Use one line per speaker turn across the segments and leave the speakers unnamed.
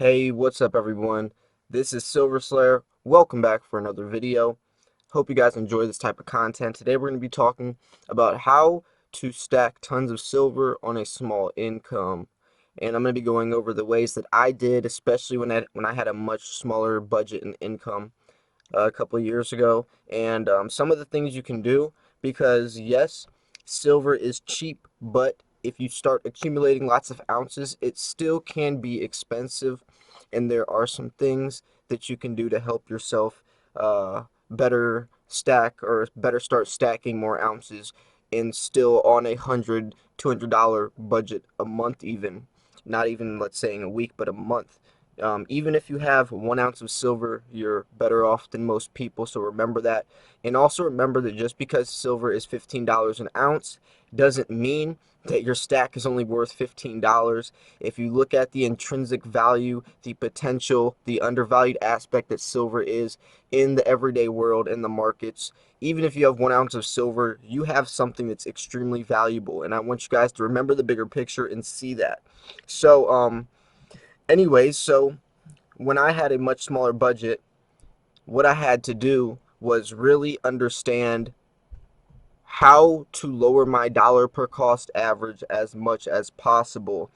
Hey, what's up everyone? This is Silver Slayer. Welcome back for another video. Hope you guys enjoy this type of content. Today we're going to be talking about how to stack tons of silver on a small income. And I'm going to be going over the ways that I did, especially when I had a much smaller budget and income a couple of years ago, and some of the things you can do, because yes, silver is cheap, but if you start accumulating lots of ounces, it still can be expensive, and there are some things that you can do to help yourself better stack or better start stacking more ounces and still on $100 to $200 budget a month, even not even, let's say, in a week, but a month. Even if you have 1 ounce of silver, you're better off than most people, so remember that. And also remember that just because silver is $15 an ounce doesn't mean that your stack is only worth $15. If you look at the intrinsic value, the potential, the undervalued aspect that silver is in the everyday world, in the markets, even if you have 1 ounce of silver, you have something that's extremely valuable. And I want you guys to remember the bigger picture and see that. So, when I had a much smaller budget, what I had to do was really understand how to lower my dollar per cost average as much as possible.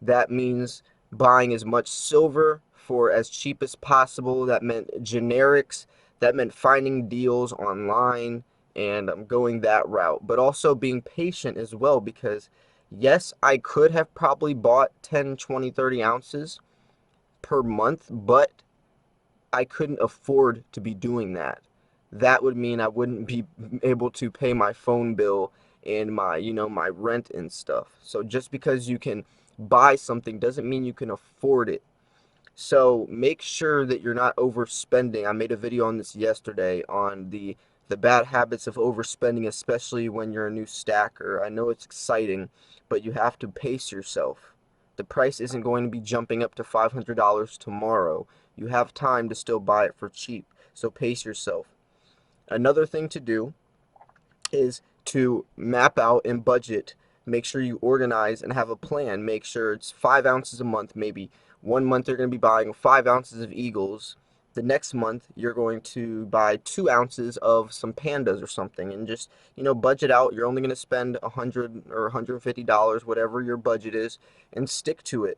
That means buying as much silver for as cheap as possible. That meant generics. That meant finding deals online and going that route. But also being patient as well, because yes, I could have probably bought 10, 20, 30 ounces per month, but I couldn't afford to be doing that. That would mean I wouldn't be able to pay my phone bill and my rent and stuff. So just because you can buy something doesn't mean you can afford it. So make sure that you're not overspending. I made a video on this yesterday on the bad habits of overspending, especially when you're a new stacker. I know it's exciting, but you have to pace yourself. The price isn't going to be jumping up to $500 tomorrow. You have time to still buy it for cheap, so pace yourself. Another thing to do is to map out and budget. Make sure you organize and have a plan. Make sure it's 5 ounces a month. Maybe 1 month you're going to be buying 5 ounces of Eagles. The next month you're going to buy 2 ounces of some pandas or something, and just budget out. You're only going to spend $100 or $150, whatever your budget is, and stick to it.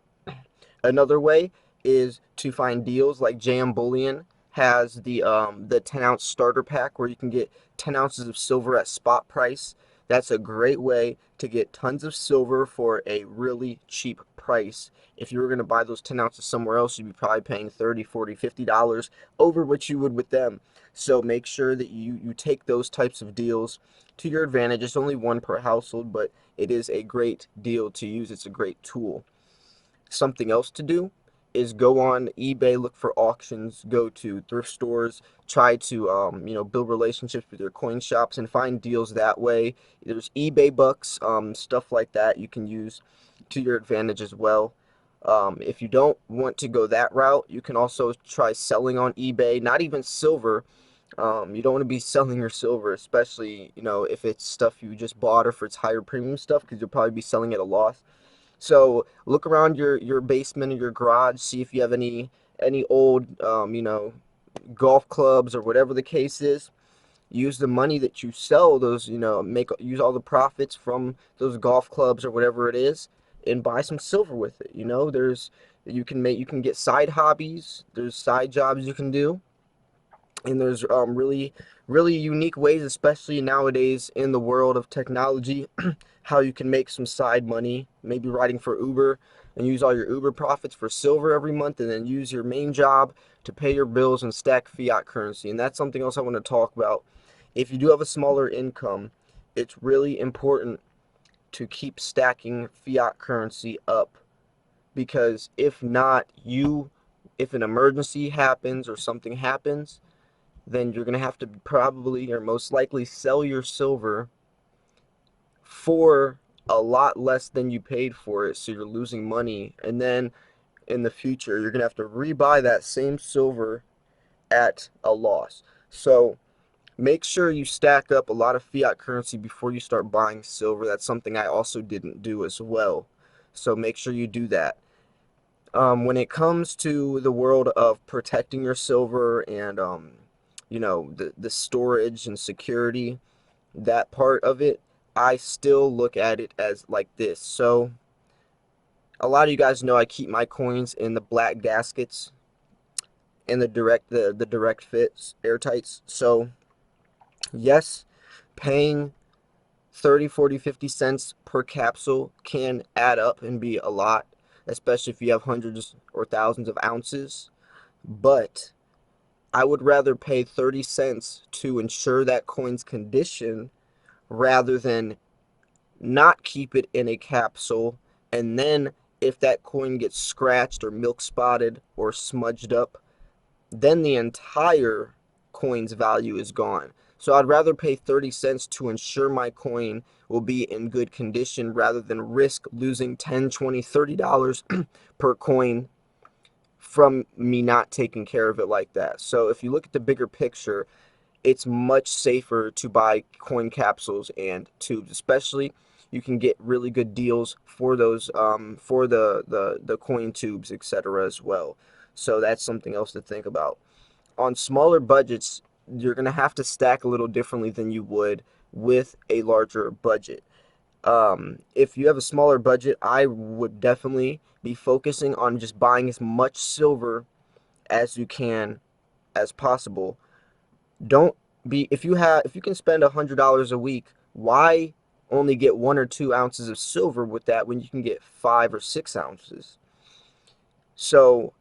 Another way is to find deals like JM Bullion has the 10-ounce starter pack where you can get 10 ounces of silver at spot price. That's a great way to get tons of silver for a really cheap price. If you were going to buy those 10 ounces somewhere else, you'd be probably paying 30, 40, $50 over what you would with them. So make sure that you take those types of deals to your advantage. It's only one per household, but it is a great deal to use. It's a great tool. Something else to do is go on eBay, look for auctions, go to thrift stores, try to build relationships with your coin shops and find deals that way. There's eBay bucks, stuff like that you can use to your advantage as well. If you don't want to go that route, you can also try selling on eBay. Not even silver. You don't want to be selling your silver, especially if it's stuff you just bought or if it's higher premium stuff, because you'll probably be selling at a loss. So look around your basement or your garage, see if you have any old golf clubs or whatever the case is. Use the money that you sell those, use all the profits from those golf clubs or whatever it is, and buy some silver with it. You can get side hobbies. There's side jobs you can do, and there's really unique ways, especially nowadays in the world of technology, how you can make some side money, maybe writing for Uber, and use all your Uber profits for silver every month, and then use your main job to pay your bills and stack fiat currency. And that's something else I want to talk about. If you do have a smaller income, it's really important to keep stacking fiat currency up, because if not, if an emergency happens or something happens, then you're going to have to probably or most likely sell your silver for a lot less than you paid for it, so you're losing money. And then in the future, you're going to have to rebuy that same silver at a loss. So make sure you stack up a lot of fiat currency before you start buying silver. That's something I also didn't do as well. So make sure you do that. When it comes to the world of protecting your silver and the storage and security, that part of it, I still look at it as like this. So a lot of you guys know I keep my coins in the black gaskets and the direct fits airtights. So yes, paying 30, 40, 50 cents per capsule can add up and be a lot, especially if you have hundreds or thousands of ounces. But I would rather pay 30 cents to ensure that coin's condition rather than not keep it in a capsule, and then if that coin gets scratched or milk spotted or smudged up, then the entire coin's value is gone. So I'd rather pay 30 cents to ensure my coin will be in good condition rather than risk losing 10, 20, $30 per coin from me not taking care of it like that. So if you look at the bigger picture, it's much safer to buy coin capsules and tubes, especially you can get really good deals for those for the coin tubes, etc. as well. So that's something else to think about. On smaller budgets, you're going to have to stack a little differently than you would with a larger budget. If you have a smaller budget, I would definitely be focusing on just buying as much silver as you can as possible. Don't be if you can spend $100 a week, why only get 1 or 2 ounces of silver with that when you can get 5 or 6 ounces? So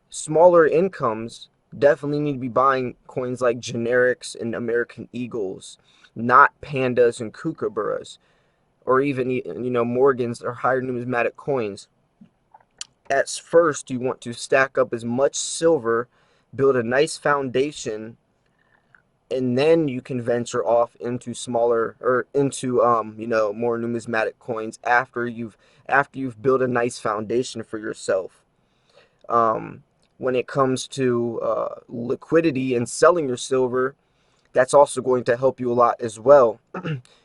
smaller incomes definitely need to be buying coins like generics and American Eagles, not pandas and kookaburras, or even Morgans or higher numismatic coins. At first, you want to stack up as much silver, build a nice foundation, and then you can venture off into smaller or into more numismatic coins after you've built a nice foundation for yourself. When it comes to liquidity and selling your silver, that's also going to help you a lot as well.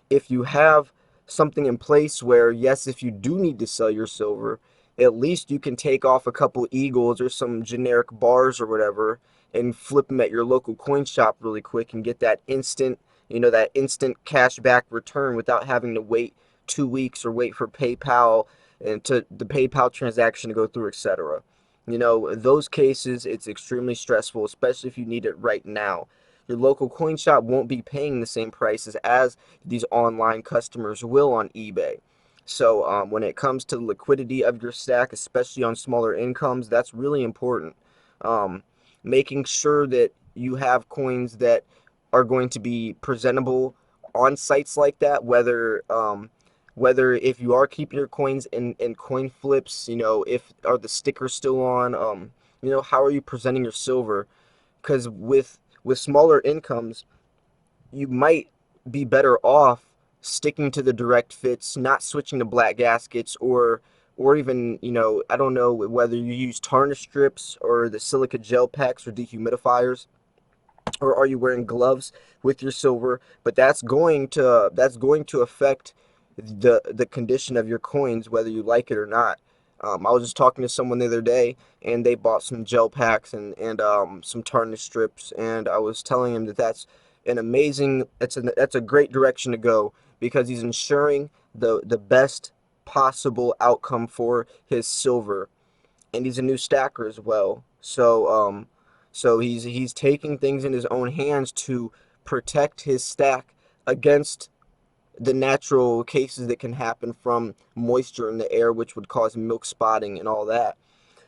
If you have something in place where, yes, if you do need to sell your silver, at least you can take off a couple eagles or some generic bars or whatever and flip them at your local coin shop really quick and get that instant cash back return without having to wait 2 weeks or wait for PayPal and to the PayPal transaction to go through, etc. Those cases, it's extremely stressful, especially if you need it right now. Your local coin shop won't be paying the same prices as these online customers will on eBay. So when it comes to the liquidity of your stack, especially on smaller incomes, that's really important. Um, Making sure that you have coins that are going to be presentable on sites like that, whether if you are keeping your coins in coin flips, if are the stickers still on, how are you presenting your silver? Because with smaller incomes, you might be better off sticking to the direct fits, not switching to black gaskets, or even, I don't know whether you use tarnish strips or the silica gel packs or dehumidifiers, or are you wearing gloves with your silver? But that's going to affect the condition of your coins, whether you like it or not. I was just talking to someone the other day, and they bought some gel packs and some tarnish strips, and I was telling him that that's a great direction to go because he's ensuring the best possible outcome for his silver, and he's a new stacker as well. So he's taking things in his own hands to protect his stack against the natural cases that can happen from moisture in the air, which would cause milk spotting and all that.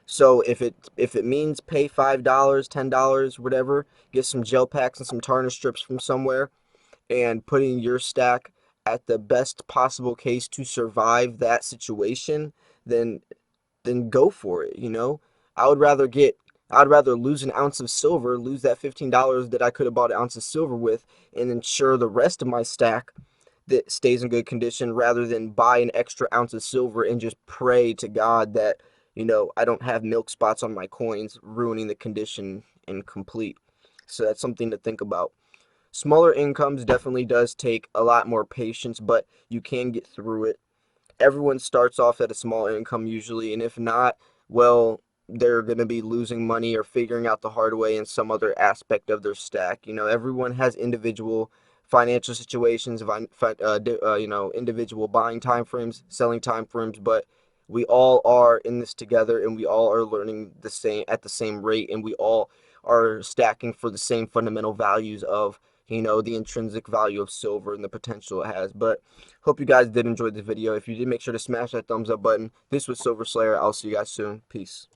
So if it means pay $5, $10, whatever, get some gel packs and some tarnish strips from somewhere, and putting your stack at the best possible case to survive that situation, then go for it, I would rather get I'd rather lose an ounce of silver, lose that $15 that I could have bought an ounce of silver with, and ensure the rest of my stack that stays in good condition rather than buy an extra ounce of silver and just pray to God that, I don't have milk spots on my coins, ruining the condition incomplete. So that's something to think about. Smaller incomes definitely does take a lot more patience, but you can get through it. Everyone starts off at a small income usually, and if not, well, they're going to be losing money or figuring out the hard way in some other aspect of their stack. Everyone has individual financial situations, individual buying time frames, selling time frames, but we all are in this together, and we all are learning the same at the same rate, and we all are stacking for the same fundamental values of the intrinsic value of silver and the potential it has. But hope you guys did enjoy the video. If you did, make sure to smash that thumbs up button. This was Silver Slayer. I'll see you guys soon. Peace.